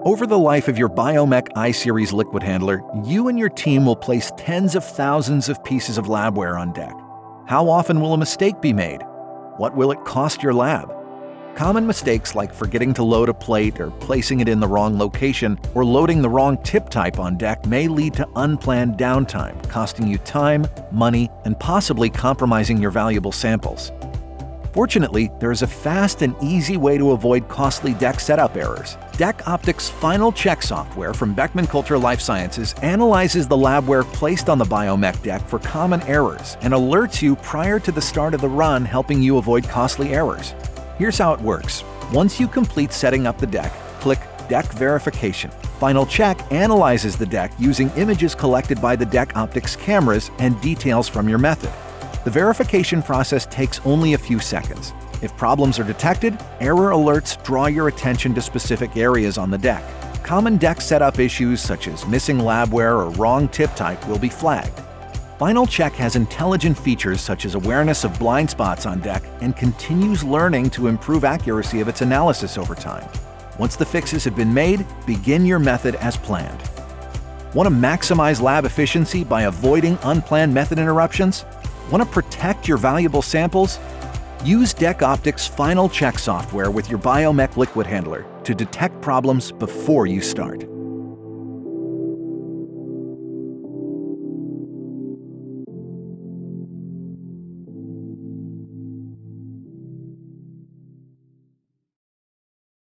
Over the life of your Biomek I-Series liquid handler, you and your team will place tens of thousands of pieces of labware on deck. How often will a mistake be made? What will it cost your lab? Common mistakes like forgetting to load a plate or placing it in the wrong location or loading the wrong tip type on deck may lead to unplanned downtime, costing you time, money, and possibly compromising your valuable samples. Fortunately, there is a fast and easy way to avoid costly deck setup errors. DeckOptix Final Check software from Beckman Coulter Life Sciences analyzes the labware placed on the Biomek deck for common errors and alerts you prior to the start of the run, helping you avoid costly errors. Here's how it works. Once you complete setting up the deck, click Deck Verification. Final Check analyzes the deck using images collected by the DeckOptix cameras and details from your method. The verification process takes only a few seconds. If problems are detected, error alerts draw your attention to specific areas on the deck. Common deck setup issues such as missing labware or wrong tip type will be flagged. Final Check has intelligent features such as awareness of blind spots on deck and continues learning to improve accuracy of its analysis over time. Once the fixes have been made, begin your method as planned. Want to maximize lab efficiency by avoiding unplanned method interruptions? Want to protect your valuable samples? Use DeckOptix Final Check software with your Biomek liquid handler to detect problems before you start.